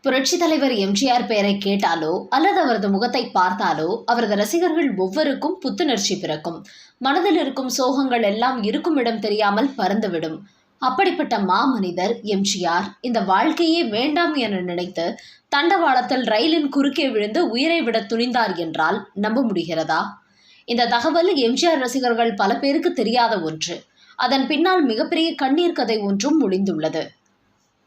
புரட்சி தலைவர் எம்ஜிஆர் பெயரை கேட்டாலோ அல்லது அவரது முகத்தை பார்த்தாலோ அவரது ரசிகர்கள் ஒவ்வொருக்கும் புத்துணர்ச்சி பிறக்கும். மனதில் இருக்கும் சோகங்கள் எல்லாம் இருக்கும் இடம் தெரியாமல் பறந்துவிடும். அப்படிப்பட்ட மாமனிதர் எம்ஜிஆர் இந்த வாழ்க்கையே வேண்டாம் என நினைத்து தண்டவாளத்தில் ரயிலின் குறுக்கே விழுந்து உயிரை விட துணிந்தார் என்றால் நம்ப முடிகிறதா? இந்த தகவல் எம்ஜிஆர் ரசிகர்கள் பல பேருக்கு தெரியாத ஒன்று. அதன் பின்னால் மிகப்பெரிய கண்ணீர் கதை ஒன்றும் ஒளிந்துள்ளது.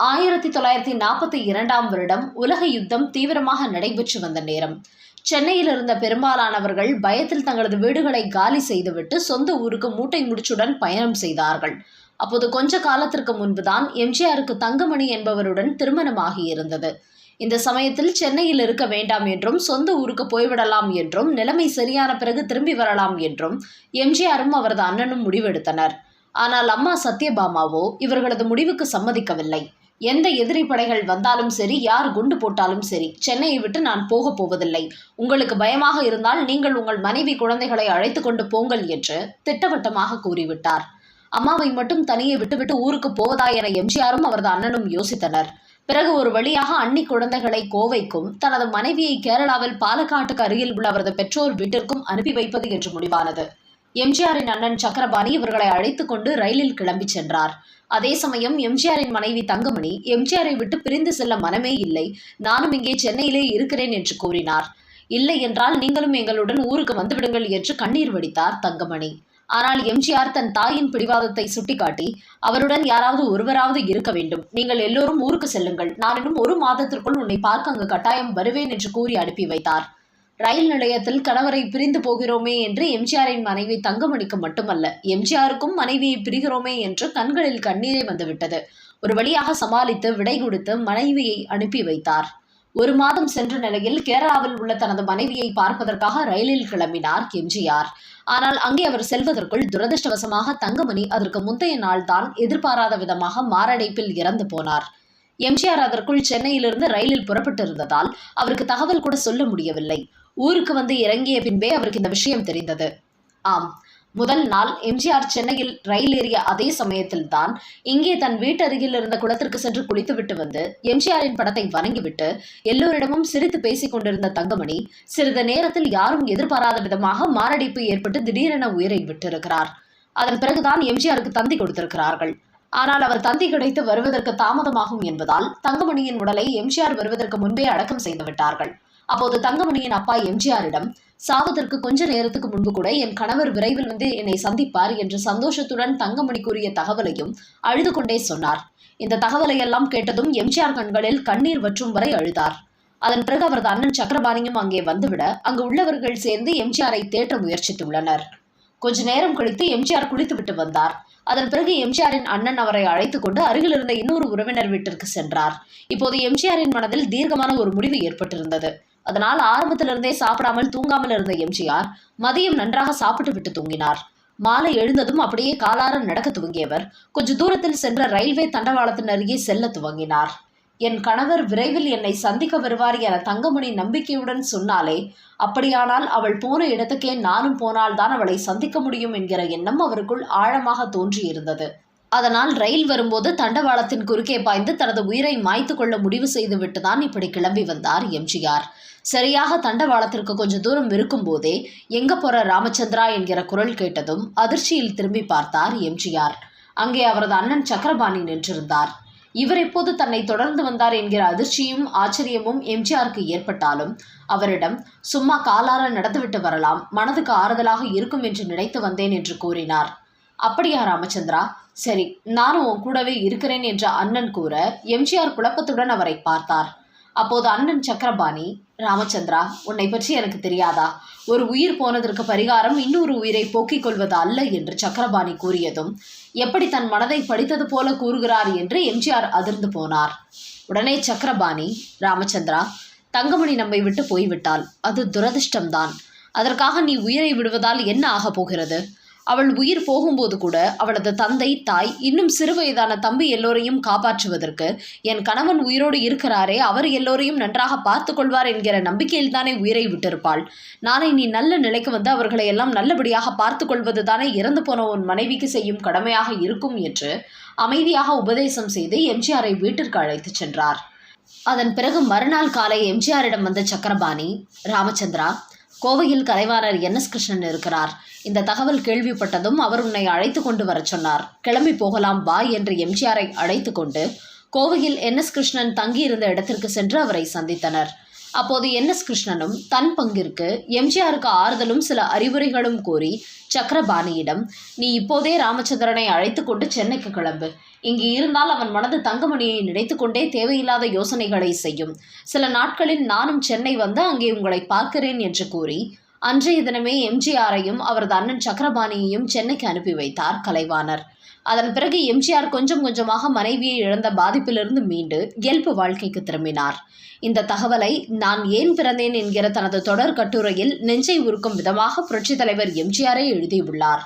1942ஆம் வருடம் உலக யுத்தம் தீவிரமாக நடைபெற்று வந்த நேரம். சென்னையில் இருந்த பெரும்பாலானவர்கள் பயத்தில் தங்களது வீடுகளை காலி செய்துவிட்டு சொந்த ஊருக்கு மூட்டை முடிச்சுடன் பயணம் செய்தார்கள். அப்போது கொஞ்ச காலத்திற்கு முன்புதான் எம்ஜிஆருக்கு தங்கமணி என்பவருடன் திருமணமாகி இருந்தது. இந்த சமயத்தில் சென்னையில் இருக்க வேண்டாம் என்றும் சொந்த ஊருக்கு போய்விடலாம் என்றும் நிலைமை சரியான பிறகு திரும்பி வரலாம் என்றும் எம்ஜிஆரும் அவரது அண்ணனும் முடிவெடுத்தனர். ஆனால் அம்மா சத்யபாமாவோ இவர்களது முடிவுக்கு சம்மதிக்கவில்லை. எந்த எதிரி படைகள் வந்தாலும் சரி, யார் குண்டு போட்டாலும் சரி, சென்னையை விட்டு நான் போகப் போவதில்லை. உங்களுக்கு பயமாக இருந்தால் நீங்கள் உங்கள் மனைவி குழந்தைகளை அழைத்து கொண்டு போங்கள் என்று திட்டவட்டமாக கூறிவிட்டார். அம்மாவை மட்டும் தனியே விட்டுவிட்டு ஊருக்கு போவதா என எம்ஜிஆரும் அவரது அண்ணனும் யோசித்தனர். பிறகு ஒரு வழியாக அன்னி குழந்தைகளை கோவைக்கும் தனது மனைவியை கேரளாவில் பாலக்காட்டுக்கு அருகில் உள்ள அவரது பெற்றோர் வீட்டிற்கும் அனுப்பி வைப்பது என்று முடிவானது. எம்ஜிஆரின் அண்ணன் சக்கரபாணி இவர்களை அழைத்து கொண்டு ரயிலில் கிளம்பி சென்றார். அதே சமயம் எம்ஜிஆரின் மனைவி தங்கமணி எம்ஜிஆரை விட்டு பிரிந்து செல்ல மனமே இல்லை, நானும் இங்கே சென்னையிலே இருக்கிறேன் என்று கூறினார். இல்லை என்றால் நீங்களும் எங்களுடன் ஊருக்கு வந்துவிடுங்கள் என்று கண்ணீர் வடித்தார் தங்கமணி. ஆனால் எம்ஜிஆர் தன் தாயின் பிடிவாதத்தை சுட்டிக்காட்டி, அவருடன் யாராவது ஒருவராவது இருக்க வேண்டும், நீங்கள் எல்லோரும் ஊருக்கு செல்லுங்கள், நான் இன்னும் 1 மாதத்திற்குள் உன்னை பார்க்க அங்கு கட்டாயம் வருவேன் என்று கூறி அனுப்பி வைத்தார். ரயில் நிலையத்தில் கணவரை பிரிந்து போகிறோமே என்று எம்ஜிஆரின் மனைவி தங்கமணிக்கு மட்டுமல்ல, எம்ஜிஆருக்கும் மனைவியை பிரிகிறோமே என்று கண்களில் கண்ணீரே வந்துவிட்டது. ஒரு வழியாக சமாளித்து விடை கொடுத்து மனைவியை அனுப்பி வைத்தார். 1 மாதம் சென்ற நிலையில் கேரளாவில் உள்ள தனது மனைவியை பார்ப்பதற்காக ரயிலில் கிளம்பினார் எம்ஜிஆர். ஆனால் அங்கே அவர் செல்வதற்குள் துரதிருஷ்டவசமாக தங்கமணி அதற்கு முந்தைய நாள் தான் எதிர்பாராத விதமாக மாரடைப்பில் இறந்து போனார். எம்ஜிஆர் அதற்குள் சென்னையிலிருந்து ரயிலில் புறப்பட்டிருந்ததால் அவருக்கு தகவல் கூட சொல்ல முடியவில்லை. ஊருக்கு வந்து இறங்கிய பின்பே அவருக்கு இந்த விஷயம் தெரிந்தது. ஆம், முதல் நாள் எம்ஜிஆர் சென்னையில் ரயில் ஏறிய அதே சமயத்தில் தான் இங்கே தன் வீட்டருகில் இருந்த குளத்திற்கு சென்று குளித்துவிட்டு வந்து எம்ஜிஆரின் படத்தை வணங்கிவிட்டு எல்லோரிடமும் சிரித்து பேசிக் கொண்டிருந்த தங்கமணி சிறிது நேரத்தில் யாரும் எதிர்பாராத விதமாக மாரடைப்பு ஏற்பட்டு திடீரென உயிரை விட்டிருக்கிறார். அதன் பிறகுதான் எம்ஜிஆருக்கு தந்தி கொடுத்திருக்கிறார்கள். ஆனால் அவர் தந்தி கிடைத்து வருவதற்கு தாமதமாகும் என்பதால் தங்கமணியின் உடலை எம்ஜிஆர் வருவதற்கு முன்பே அடக்கம் செய்து விட்டார்கள். அப்போது தங்கமணியின் அப்பா எம்ஜிஆரிடம், சாவதற்கு கொஞ்ச நேரத்துக்கு முன்பு கூட என் கணவர் விரைவில் வந்து என்னை சந்திப்பார் என்று சந்தோஷத்துடன் தங்கமணி கூறிய தகவலையும் அழுது கொண்டே சொன்னார். இந்த தகவலை எல்லாம் கேட்டதும் எம்ஜிஆர் கண்களில் கண்ணீர் வற்றும் வரை அழுதார். அதன் பிறகு அவரது அண்ணன் சக்கரபாணியும் அங்கே வந்துவிட அங்கு உள்ளவர்கள் சேர்ந்து எம்ஜிஆரை தேற்ற முயற்சித்துள்ளனர். கொஞ்ச நேரம் கழித்து எம்ஜிஆர் குளித்துவிட்டு வந்தார். அதன் பிறகு எம்ஜிஆரின் அண்ணன் அவரை அழைத்துக் கொண்டு அருகில் இருந்த இன்னொரு உறவினர் வீட்டிற்கு சென்றார். இப்போது எம்ஜிஆரின் மனதில் தீர்க்கமான ஒரு முடிவு ஏற்பட்டிருந்தது. அதனால் ஆரம்பத்திலிருந்தே சாப்பிடாமல் தூங்காமல் இருந்த எம்ஜிஆர் மதியம் நன்றாக சாப்பிட்டு விட்டு தூங்கினார். மாலை எழுந்ததும் அப்படியே காலார நடக்க துவங்கியவர் கொஞ்ச தூரத்தில் சென்ற ரயில்வே தண்டவாளத்தின் அருகே செல்ல துவங்கினார். என் கணவர் விரைவில் என்னை சந்திக்க வருவார் என தங்கமணி நம்பிக்கையுடன் சொன்னாலே, அப்படியானால் அவள் போன இடத்துக்கே நானும் போனால்தான் அவளை சந்திக்க முடியும் என்கிற எண்ணம் அவருக்குள் ஆழமாக தோன்றியிருந்தது. அதனால் ரயில் வரும்போது தண்டவாளத்தின் குறுக்கே பாய்ந்து தனது உயிரை மாய்த்து கொள்ள முடிவு செய்து விட்டுதான் இப்படி கிளம்பி வந்தார் எம்ஜிஆர். சரியாக தண்டவாளத்திற்கு கொஞ்ச தூரம் இருக்கும் போதே எங்க போற ராமச்சந்திரா என்கிற குரல் கேட்டதும் அதிர்ச்சியில் திரும்பி பார்த்தார் எம்ஜிஆர். அங்கே அவரது அண்ணன் சக்கரபாணி நின்றிருந்தார். இவர் எப்போது தன்னை தொடர்ந்து வந்தார் என்கிற அதிர்ச்சியும் ஆச்சரியமும் எம்ஜிஆருக்கு ஏற்பட்டாலும் அவரிடம், சும்மா காலார நடந்துவிட்டு வரலாம், மனதுக்கு ஆறுதலாக இருக்கும் என்று நினைத்து வந்தேன் என்று கூறினார். அப்படியா ராமச்சந்திரா, சரி நானும் உன் கூடவே இருக்கிறேன் என்ற அண்ணன் கூற எம்ஜிஆர் குழப்பத்துடன் அவரை பார்த்தார். அப்போது அண்ணன் சக்கரபாணி, ராமச்சந்திரா, உன்னை பற்றி எனக்கு தெரியாதா? ஒரு உயிர் போனதற்கு பரிகாரம் இன்னொரு உயிரை போக்கிக் கொள்வது அல்ல என்று சக்கரபாணி கூறியதும், எப்படி தன் மனதை படித்தது போல கூறுகிறார் என்று எம்ஜிஆர் அதிர்ந்து போனார். உடனே சக்கரபாணி, ராமச்சந்திரா, தங்கமணி நம்மை விட்டு போய்விட்டாள், அது துரதிர்ஷ்டம்தான். அதற்காக நீ உயிரை விடுவதால் என்ன ஆகப் போகிறது? அவள் உயிர் போகும்போது கூட அவளது தந்தை, தாய், இன்னும் சிறுவயதான தம்பி எல்லோரையும் காப்பாற்றுவதற்கு என் கணவன் உயிரோடு இருக்கிறாரே, அவர் எல்லோரையும் நன்றாக பார்த்து கொள்வார் என்கிற நம்பிக்கையில் தானே உயிரை விட்டிருப்பாள். நாளை நீ நல்ல நிலைக்கு வந்து அவர்களை எல்லாம் நல்லபடியாக பார்த்து கொள்வது தானே இறந்து போன உன் மனைவிக்கு செய்யும் கடமையாக இருக்கும் என்று அமைதியாக உபதேசம் செய்து எம்ஜிஆரை வீட்டிற்கு அழைத்துச் சென்றார். அதன் பிறகு மறுநாள் காலை எம்ஜிஆரிடம் வந்த சக்கரபாணி, ராமச்சந்திரா, கோவையில் கலைவாணர் என்.எஸ். கிருஷ்ணன் இருக்கிறார். இந்த தகவல் கேள்விப்பட்டதும் அவர் உன்னை அழைத்து கொண்டு வரச் சொன்னார். கிளம்பி போகலாம் வா என்று எம்ஜிஆரை அழைத்து கொண்டு கோவையில் என்.எஸ். கிருஷ்ணன் தங்கியிருந்த இடத்திற்கு சென்று அவரை சந்தித்தனர். அப்போது என்.எஸ். கிருஷ்ணனும் தன் பங்கிற்கு எம்ஜிஆருக்கு ஆறுதலும் சில அறிவுரைகளும் கூறி சக்கரபாணியிடம், நீ இப்போதே ராமச்சந்திரனை அழைத்து கொண்டு சென்னைக்கு கிளம்பு. இங்கு இருந்தால் அவன் மனது தங்கமணியை நினைத்து கொண்டே தேவையில்லாத யோசனைகளை செய்யும். சில நாட்களில் நானும் சென்னை வந்து அங்கே உங்களை பார்க்கிறேன் என்று கூறி அன்றைய தினமே எம்ஜிஆரையும் அவரது அண்ணன் சக்கரபாணியையும் சென்னைக்கு அனுப்பி வைத்தார் கலைவாணர். அதன் பிறகு எம்ஜிஆர் கொஞ்சம் கொஞ்சமாக மனைவியை இழந்த பாதிப்பிலிருந்து மீண்டு இயல்பு வாழ்க்கைக்கு திரும்பினார். இந்த தகவலை நான் ஏன் பிறந்தேன் என்கிற தனது தொடர் கட்டுரையில் நெஞ்சை உருக்கும் விதமாக புரட்சித் தலைவர் எம்ஜிஆரே எழுதியுள்ளார்.